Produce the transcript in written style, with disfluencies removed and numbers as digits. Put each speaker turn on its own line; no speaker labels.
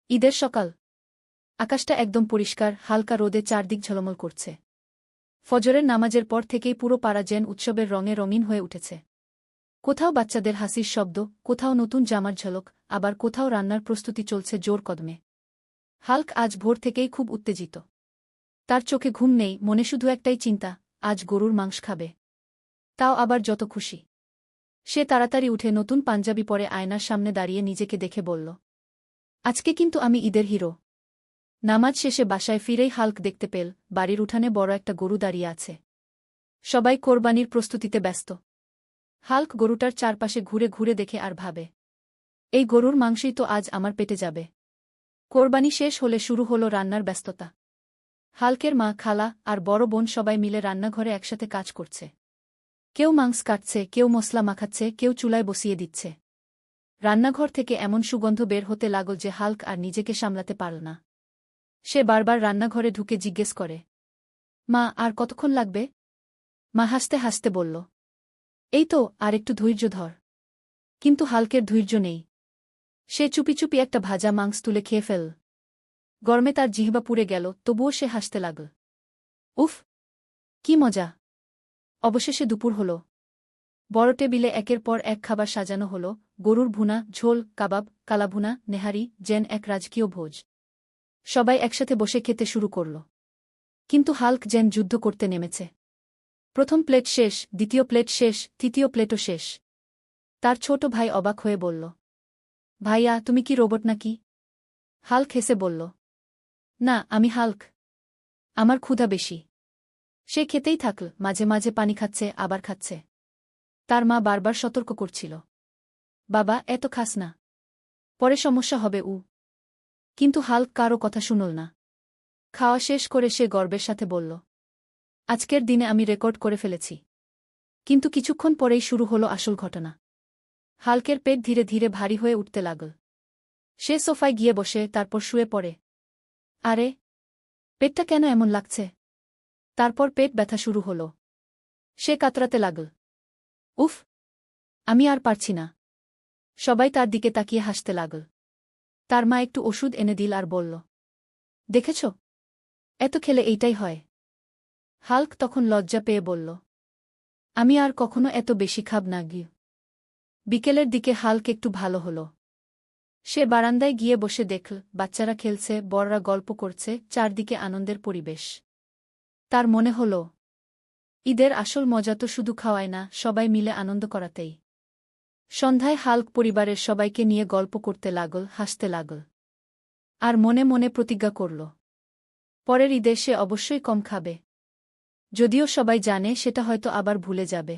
ঈদের সকাল। আকাশটা একদম পরিষ্কার, হালকা রোদে চারদিক ঝলমল করছে। ফজরের নামাজের পর থেকেই পুরো পাড়া যেন উৎসবের রঙে রঙিন হয়ে উঠেছে। কোথাও বাচ্চাদের হাসির শব্দ, কোথাও নতুন জামার ঝলক, আবার কোথাও রান্নার প্রস্তুতি চলছে জোর কদমে। হাল্ক আজ ভোর থেকেই খুব উত্তেজিত। তার চোখে ঘুম নেই, মনে শুধু একটাই চিন্তা, আজ গরুর মাংস খাবে। তাও আবার যত খুশি। সে তাড়াতাড়ি উঠে নতুন পাঞ্জাবি পরে আয়নার সামনে দাঁড়িয়ে নিজেকে দেখে বলল, আজকে কিন্তু আমি ঈদের হিরো। নামাজ শেষে বাসায় ফিরেই হাল্ক দেখতে পেল বাড়ির উঠানে বড় একটা গরু দাঁড়িয়ে আছে। সবাই কোরবানির প্রস্তুতিতে ব্যস্ত। হাল্ক গরুটার চারপাশে ঘুরে ঘুরে দেখে আর ভাবে, এই গরুর মাংসই তো আজ আমার পেটে যাবে। কোরবানি শেষ হলে শুরু হলো রান্নার ব্যস্ততা। হাল্কের মা, খালা আর বড় বোন সবাই মিলে রান্নাঘরে একসাথে কাজ করছে। কেউ মাংস কাটছে, কেউ মশলা মাখাচ্ছে, কেউ চুলায় বসিয়ে দিচ্ছে। রান্নাঘর থেকে এমন সুগন্ধ বের হতে লাগল যে হাল্ক আর নিজেকে সামলাতে পারল না। সে বারবার রান্নাঘরে ঢুকে জিজ্ঞেস করে, মা, আর কতক্ষণ লাগবে? মা হাসতে হাসতে বলল, এই তো, আর একটু ধৈর্য ধর। কিন্তু হাল্কের ধৈর্য নেই। সে চুপি চুপি একটা ভাজা মাংস তুলে খেয়ে ফেল। গরমে তার জিহ্বা পুড়ে গেল, তবুও সে হাসতে লাগল। উফ, কি মজা! অবশেষে দুপুর হল। বড় টেবিলে একের পর এক খাবার সাজানো হল, গরুর ভুনা, ঝোল, কাবাব, কালাভুনা, নেহারি, যেন এক রাজকীয় ভোজ। সবাই একসাথে বসে খেতে শুরু করল। কিন্তু হাল্ক যেন যুদ্ধ করতে নেমেছে। প্রথম প্লেট শেষ, দ্বিতীয় প্লেট শেষ, তৃতীয় প্লেটও শেষ। তার ছোট ভাই অবাক হয়ে বলল, ভাইয়া, তুমি কি রোবট নাকি? হাল্ক হেসে বলল, না, আমি হাল্ক। আমার ক্ষুধা বেশি। সে খেতেই থাকল, মাঝে মাঝে পানি খাচ্ছে, আবার খাচ্ছে। তার মা বারবার সতর্ক করছিল, বাবা, এত খাস না, পরে সমস্যা হবে। কিন্তু হাল্ক কারও কথা শুনল না। খাওয়া শেষ করে সে গর্বের সাথে বলল, আজকের দিনে আমি রেকর্ড করে ফেলেছি। কিন্তু কিছুক্ষণ পরেই শুরু হলো আসল ঘটনা। হাল্কের পেট ধীরে ধীরে ভারী হয়ে উঠতে লাগল। সে সোফায় গিয়ে বসে, তারপর শুয়ে পড়ে। আরে, পেটটা কেন এমন লাগছে? তারপর পেট ব্যথা শুরু হল। সে কাতরাতে লাগল। উফ, আমি আর পারছি না। সবাই তার দিকে তাকিয়ে হাসতে লাগল। তার মা একটু ওষুধ এনে দিল আর বলল, দেখেছ, এত খেলে এইটাই হয়। হাল্ক তখন লজ্জা পেয়ে বলল, আমি আর কখনো এত বেশি খাব না গিয়ে। বিকেলের দিকে হাল্ক একটু ভালো হল। সে বারান্দায় গিয়ে বসে দেখল বাচ্চারা খেলছে, বড়রা গল্প করছে, চারদিকে আনন্দের পরিবেশ। তার মনে হল, ঈদের আসল মজা তো শুধু খাওয়ায় না, সবাই মিলে আনন্দ করাতেই। সন্ধ্যায় হাল্ক পরিবারের সবাইকে নিয়ে গল্প করতে লাগল, হাসতে লাগল। আর মনে মনে প্রতিজ্ঞা করল, পরের ঈদে সে অবশ্যই কম খাবে। যদিও সবাই জানে সেটা হয়তো আবার ভুলে যাবে।